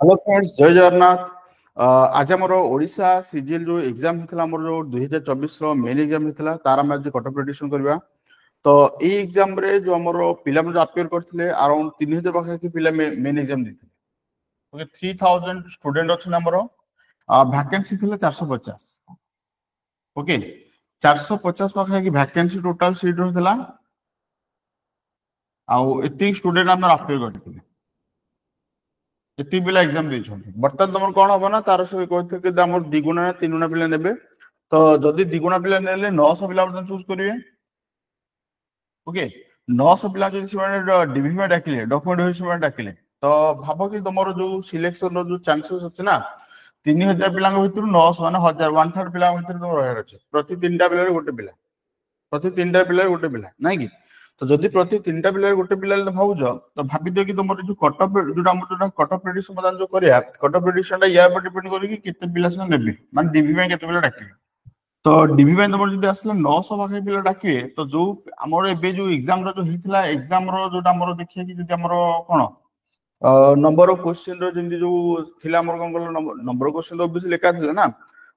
Hello friends, जय जगन्नाथ। आज आम ओडिशा सीजीएल जो एग्जाम होता है जो 2024 मेन एग्जाम होता है तार आम आज कट प्रेडिक्शन करवा। तो ये एग्जाम रे जो आम पिला जो अपेयर करते अराउंड 3000 पाखे पिला मेन एग्जाम देते। ओके, 3000 स्टूडेंट अच्छे आमर वैकेंसी थे 450। ओके, 450 पाखे वैकेंसी टोटाल सीट रहा। आती स्टूडेंट आम अपेयर करते एति पिला एग्जाम देछन। बर्तमान तुम कौन हम ना तार सब कहते दिगुणा ना तीन गुणा पिला नेबे। तो जदि दिगुणा पिला नेले 900 पिला चूज करेंगे। ओके, 900 पिला जो डिविजन डाकिले डॉक्यूमेंट डाकिले तो भाव कि तुम जो सिलेक्शन जो चांसेस अच्छे ना 3000 पिला भर 900 मान 1000 1/3 पिला भर तुम रहा अच्छे प्रति 3टा पिला गोटे पिला प्रति 3टा पिला गोटे पिला नाଇଁ कि। तो जदि प्रति 3टा पिला गोटे पिला भावुच तो भाभी दियो कि तुम जो कटअप जो कटअप प्रेडिक्शन बर्तमान जो करिया कटअप प्रेडिक्शन या डिपेंड करी केते पिला से नेबे माने डीबी में केते पिला डाकिबे। तो डीबी में तुम जब आसला 900 पाखे पिला डाकिबे तो जो आमर एबे जो एग्जाम रो जो हितला एग्जाम रो जोटा आमर देखिए कि जदि आमर कोन नंबर ऑफ क्वेश्चन रो जेंति जो थिला आमर कोन गलो नंबर ऑफ क्वेश्चन तो ऑब्वियसली लेखा थिला ना।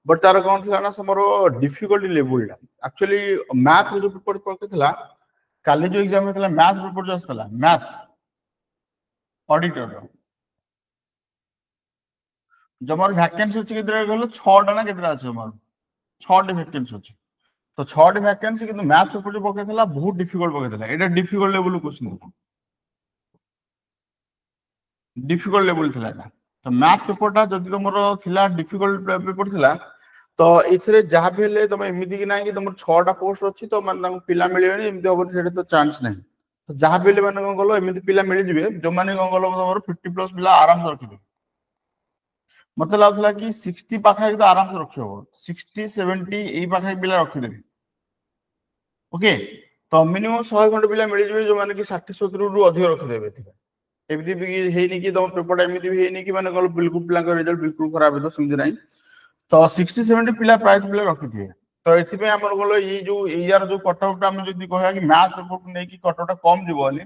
बट तार कोन थिला ना समरो डिफिकल्टी लेवल एक्चुअली मैथ जो पेपर पकेथिला काली जो एग्जाम होता मैथ पेपर जो आसला मैथ ऑडिटर जमार वैकेंसी अछि केतरा गलो 6टा ना केतरा अछि जमार 6टी वैकेंसी अछि। तो 6टी वैकेंसी किंतु मैथ पेपर जो पकेथिला बहुत डिफिकल्ट पकेथिला एटा difficult level question difficult level थिला एटा। तो मैथ पेपरटा जदि तुमरो थिला डिफिकल्ट पेपर थिला तो एथरे जहाँ भी हेले तुम एमिति कि नाही कि तुम 6टा पोस्ट अछि तो माने पिला मिलिबेनी एमिति होबो सेटा तो चांस नाही। तो जहाँ भी हेले माने कोन गलो एमिति पिला मिलि जिवे जो माने कोन गलो तुमरो 50 प्लस पिला आराम से रखिबे। मते लागुला कि 60 पाखा तो आराम से रखि होबो 60 70 एई पाखा पिला रखि देबे। ओके, तो मिनिमम 100 खंड पिला मिलि जिवे जो माने कि 60 70 रु अधिक रखि देबे। एमिति भी हेनी कि तुम पेपर एमिति भी हेनी कि माने गलो बिल्कुल पिला का रिजल्ट बिल्कुल खराब है तो समझ नाही। तो 60 70 पिला प्राय पिला रखि दिए। तो एथि पे हमर गलो ई जो ईयर जो कटआउट हम जदी कहया कि मैथ पेपर को नै कि कटआउट कम जिवो वाली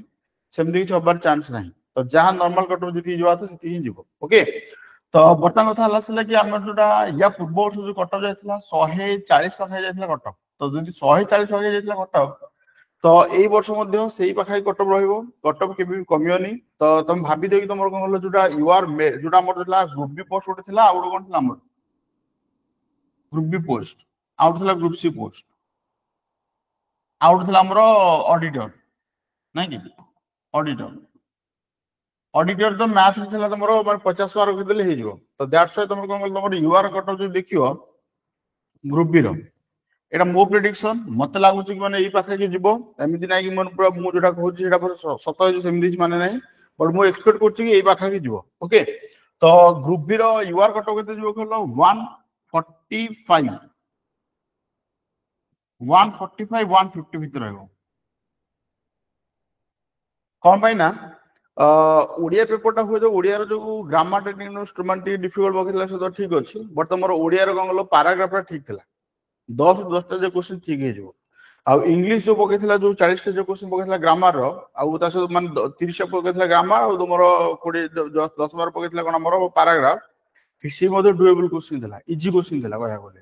सेमति कि होबार चांस नाही। तो जहां नॉर्मल कटआउट जदी जिवा तो सेति ही जिवो। ओके, तो बर्तमान कथा हला कि हमर जोटा या पूर्व वर्ष जो कटआउट जायतला 140 पाखा जायतला कटआउट। तो जदी 140 पाखा जायतला कटआउट तो एई वर्ष मध्ये सेही पाखा कटअप रहइबो कटअप केबे भी कमियोनी। तो तुम भाबी दे कि तुमर कोन हलो जोटा यूआर जोटा हमर जोला ग्रुप बी पोस्ट उठे थिला आउड कोन थिला हमर ग्रुप बी पोस्ट आउट थिला ग्रुप सी पोस्ट आउट थिला हमर ऑडिटर नै कि ऑडिटर ऑडिटर तो मैथ थिला तुमर 50 मार्क रखि देले हे जिवो। तो दैट्स व्हाई तुमर कोन तुमर यूआर कटअप जो देखियो ग्रुप बी रो एटा मो प्रेडिक्शन मते लागु कि माने एई पाखे कि जिवो एमिति नै कि मन पूरा मु जोटा कहूची एटा पर सत सेमिति माने नै बट मु एक्सपेक्ट करची कि एई पाखे कि जिवो। ओके, तो ग्रुप बी रो यूआर कटअप केते जिवो कहलो 145 145 150 भीतर रहइबो। कौन पाई ना ओडिया पेपरटा हुए जो ओडिया रो जो ग्रामर टेक्निक इंस्ट्रूमेंट डिफिकल्ट बकेला से तो ठीक अछि। बट तमरो ओडिया रो गंगलो पैराग्राफटा ठीक थिला 10 जे क्वेश्चन ठीक हे जिवो। आ इंग्लिश जो पकेथिला जो 40 जे क्वेश्चन पकेथिला ग्रामर रो आ ता से मान 30 पकेथिला ग्रामर आ तुमरो 20 10 12 पकेथिला कोन हमरो पैराग्राफ फिसी मध्ये डुएबल क्वेश्चन थिला इजी क्वेश्चन थिला कहया बोले।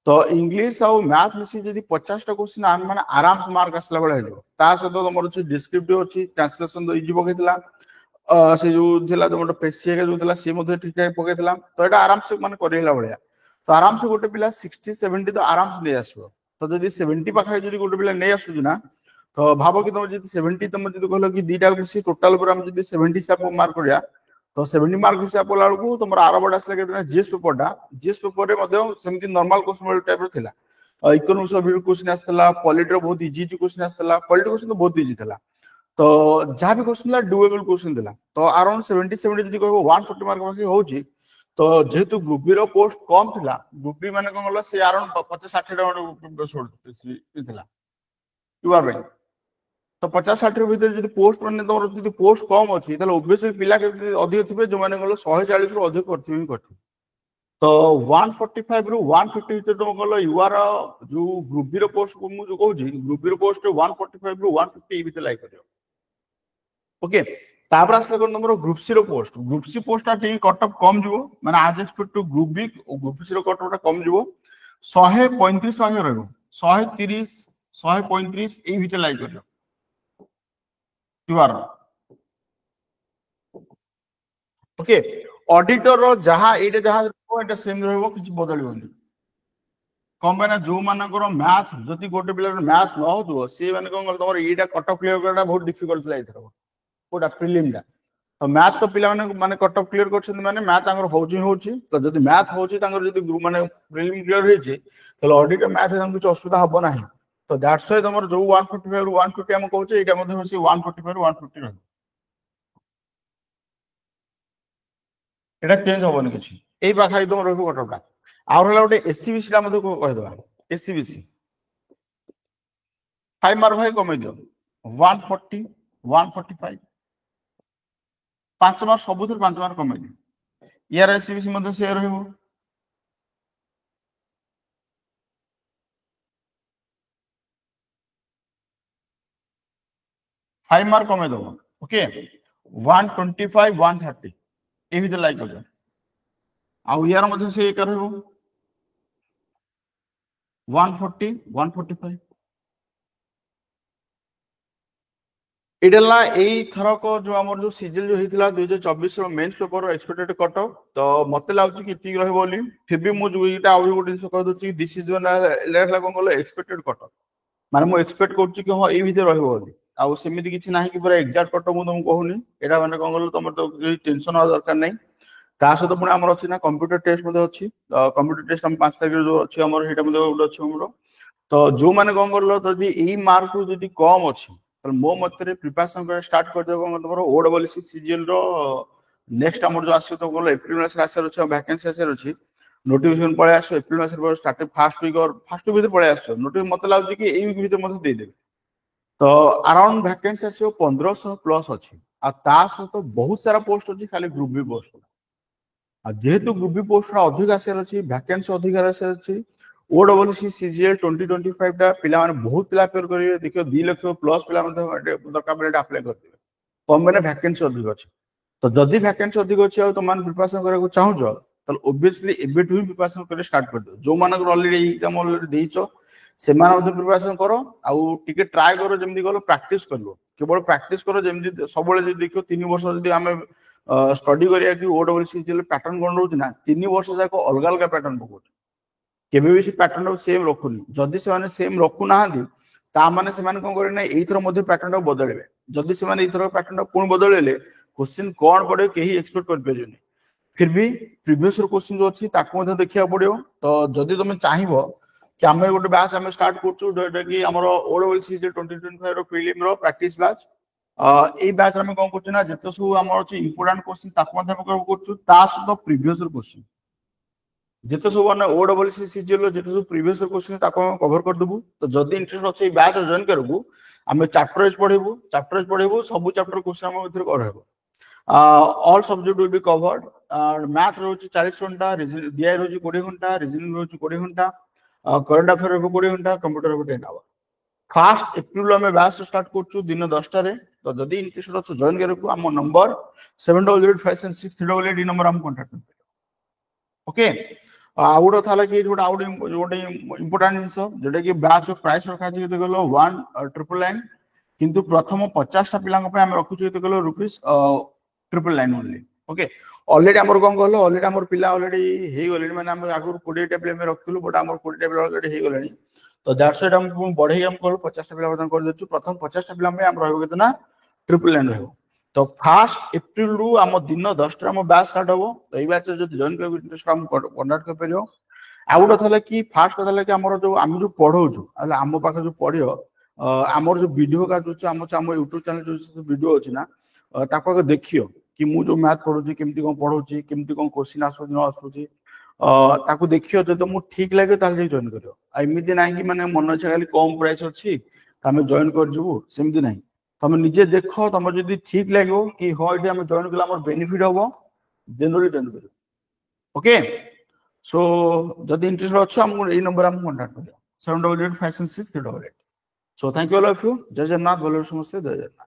तो इंग्लिश और मैथ मिसी जदी 50 टा क्वेश्चन आन माने आराम से मार्क आसला बळे हेलो ता से तो तुमरो छ डिस्क्रिप्टिव अछि ट्रांसलेशन तो इजी पकेथिला से जो थिला तुमरो प्रेसिया जो थिला से मध्ये ठीक ठाक पकेथिला। तो एटा आराम से माने करेला बळिया। तो आराम से गोटे पिला 60 70 तो आराम से ले आसबो। तो जदी 70 पाखा जदी गोटे पिला नै आसु ना तो भाबो कि तुम जदी 70 तुम जदी कहलो कि दीटा मिसी टोटल पर हम जदी 70 से मार्क करिया तो 70 मार्क हिसाब बोला को तुमर आरो बड आसले केतना जीएस पेपर रे मध्ये सेमति नॉर्मल क्वेश्चन टाइप रो थिला। इकोनॉमिक्स रो क्वेश्चन आस्तला पॉलिटी रो बहुत इजी क्वेश्चन आस्तला पॉलिटी क्वेश्चन तो बहुत इजी थिला। तो जहाँ भी क्वेश्चन ला डुएबल क्वेश्चन थिला। तो अराउंड 70 70 जदी कहबो 140 मार्क पाखे होउची तो जेहेतु ग्रुप बी रो पोस्ट कम थिला ग्रुप बी माने कोन गला से अराउंड 50 60 टा थिला यू आर राइट। तो 50 60 भीतर जदी पोस्ट माने तमरो जदी पोस्ट कम अछि ताले ऑब्वियसली पिला के अधिक थिबे जो माने गलो 140 रो अधिक करथिबे करथि। तो 145 रु 150 भीतर तुम गलो यूआर जो ग्रुप बी रो पोस्ट को मु जो कहूची ग्रुप बी रो पोस्ट 145 रु 150 भीतर लाइक करियो। ओके, तापर आसले कोन नंबर ग्रुप सी रो पोस्ट, ग्रुप सी पोस्ट टी कट ऑफ कम जीवो माने आज expect to group B group C रो कट ऑफ कम जीवो 135 पाखे रहबो 130 135 ए भीतर लाइक करियो युआर ओके। ऑडिटर रो जहां एटा जहां एटा सेम रहबो किछ बदलिबोनी कम पे ना जो मानकर मैथ जदि गोटे पिला मैथ न हो सी माने कोन तमर एटा कट ऑफ क्लियर करना बहुत डिफिकल्ट लाइथरो कोटा प्रीलिम दा तो मैथ तो पिला माने कट ऑफ क्लियर करछन माने मैथ तांगर होउची तो जदि मैथ होउची तांगर जदि माने प्रीलिम क्लियर होइची तो ऑडिट मैथ हम कुछ असुविधा हबो नाही तो दैट्स व्हाई तमर जो 145 रु 150 हम कहउचे एटा मध्ये होसी 145 रु 150 रह एटा चेंज होबोनी किछि एई पाखारी तमर रहबो कट ऑफ आउर हला गोटे एससीबीसी ला मध्ये कह दबा एससीबीसी 5 मार्क भाई कमे दियो 140 145 5 मार्क सबुथर 5 मार्क कमे दियो यार एससीबीसी मध्ये से रहबो 5 मार्क कमे दबो ओके 125 130 ए भीतर लाइक हो आउ यार मध्ये से एक रहबो 140 145 इडला एई थरक जो हमर जो सीजल जो हितला 2024 रो मेंस पेपर रो एक्सपेक्टेड कट ऑफ तो मते लागु कि इति रहबो बोली फिर भी मु जो इटा आउ गोटे दिन कह दछि दिस इज वन लेखला कोन बोले एक्सपेक्टेड कट ऑफ माने मु एक्सपेक्ट करछि कि हां एई भीतर रहबो बोली आउ सेमिति किछि नाही कि पूरा एग्जैक्ट कट ऑफ मु तुम कहूनी एटा माने कोन बोले तमर तो टेंशन आ दरकार नाही ता सहित पुणी हमर अछि ना कंप्यूटर टेस्ट मध्ये अछि कंप्यूटर टेस्ट हम 5 तारिख जो अछि हमर हेटा मध्ये उड अछि हमरो तो जो माने कोन करलो जदि एई मार्क को जदि कम अछि तो मो मतरे प्रिपरेशन कर स्टार्ट कर देबो तमरो ओडब्ल्यूसी सीजीएल रो नेक्स्ट हमर जो आसी तो बोले एप्रिल मास आसर अछि वैकेंसी आसर अछि नोटिफिकेशन पळे आसो एप्रिल मास पर स्टार्ट फास्ट वीक और फास्ट वीक पळे आसो नोटिफिकेशन मते लागु कि एई वीक भीतर मते दे देबे तो अराउंड वैकेंसी आसो 1500 प्लस अछि आ ता सहित बहुत सारा पोस्ट अछि खाली ग्रुप बी पोस्ट जेहेतु ग्रुप बी पोस्ट अधिक आसर अछि वैकेंसी अधिक आसर अछि ओडब्ल्यूसी सीजीएल 2025 टा पिला माने बहुत पिला पेपर करिवे देखियो 2 लाख प्लस पिला मध्ये दरकार बेले अप्लाई कर देबे कम माने वैकेंसी अधिक अछि तो जदि वैकेंसी अधिक अछि आ तुम प्रिपरेशन करे को चाहौ छ तो ऑब्वियसली एबे टू प्रिपरेशन करे स्टार्ट कर दो जो मानक ऑलरेडी एग्जाम ऑलरेडी देइछो से मान मध्ये प्रिपरेशन करो आ टिके ट्राई करो जेमि गलो प्रैक्टिस करलो केवल प्रैक्टिस करो जेमि सबले जे देखियो 3 वर्ष जदि हमें स्टडी करिया कि ओडब्ल्यूसी सीजीएल पैटर्न कोन रहउछ ना 3 वर्ष जाक अलग अलग पैटर्न पकोछ केबे भी से पैटर्न सेम रखुनी जदि से माने सेम रखु नाहंदी ता माने से माने कोन करे ना एइथर मध्ये पैटर्न बदलबे जदि से माने एइथर पैटर्न पूर्ण बदलले क्वेश्चन कोन पड़े केही एक्सपेक्ट कर परियोनी फिर भी प्रीवियस क्वेश्चन जो अछि ताको मध्ये देखिया पड़ियो तो जदि तुम चाहिबो कि हमें गोटे बैच हमें स्टार्ट करछु जेटा कि हमरो ओडब्ल्यूसी 2025 रो प्रीलिम रो प्रैक्टिस बैच ए बैच में कोन करछु ना जते सब हमर अछि इंपोर्टेंट क्वेश्चन ताको मध्ये हम करछु ता सहित प्रीवियस क्वेश्चन जेते सब माने ओडब्ल्यूसी सीजीएल जेते सब प्रीवियस क्वेश्चन ताको कवर कर देबु तो जदि इंटरेस्ट अछि बैच जॉइन करबु हमें चैप्टर वाइज पढेबु सब चैप्टर क्वेश्चन हम इधर करबो all subject will be covered math रोज 40 घंटा डीआई रोज 20 घंटा रीजनिंग रोज 20 घंटा करंट अफेयर रो 20 घंटा कंप्यूटर रो 10 आवर फर्स्ट एप्रिल में बैच स्टार्ट करछु दिन 10 टा रे तो जदि इंटरेस्ट अछि जॉइन करबु हम नंबर 70856388 नंबर हम कांटेक्ट करबो ओके आउट थाला कि गोटे आउट गोटे इंपोर्टेंट जिंस जेटा कि बैच प्राइस रखा छै केते गलो 1999 किंतु प्रथम 50 टा पिलांग पे हम रखु छै केते गलो रुपीस 999 ओनली ओके ऑलरेडी हमर कोन कहलो ऑलरेडी हमर पिला ऑलरेडी हे गलेनी माने हम आगुर 20 टा पिला में रखथुलु बट हमर 20 टा पिला ऑलरेडी हे गलेनी तो दैट्स व्हाई हम बढ़े हम कहलो 50 टा पिला बर्तन कर देछु प्रथम 50 टा पिला में हम रहबो केतना 999 रहबो तो फर्स्ट एप्रिल रु हम दिन 10 टा हम बैच स्टार्ट होबो तो ई बैच जदि जॉइन करबो इंटरेस्ट हम कंडक्ट कर परियो आउट थाले कि फर्स्ट कथले कि हमर जो हम जो पढौछु अले हम पाखे जो पढियो हमर जो वीडियो का जो हम YouTube चैनल जो वीडियो अछि ना ताको देखियो कि मु जो मैथ पढौछि केमति कोन पढौछि केमति कोन क्वेश्चन आसु न आसुछि ताको देखियो जे तो मु ठीक लागे ताले जॉइन करियो एमिति नाही कि माने मन इच्छा खाली कम प्राइस अछि तमे जॉइन कर जबो सेमति नाही तमे निजे देखो तमे जदि ठीक लागो कि हो एठी हम जॉइन कला हमर बेनिफिट होबो जनरली जॉइन करियो ओके सो जदि इंटरेस्ट अछि हम ए नंबर हम कांटेक्ट करियो 70856638 so thank you all of you जय जगन्नाथ बोलो समस्त जय जगन्नाथ।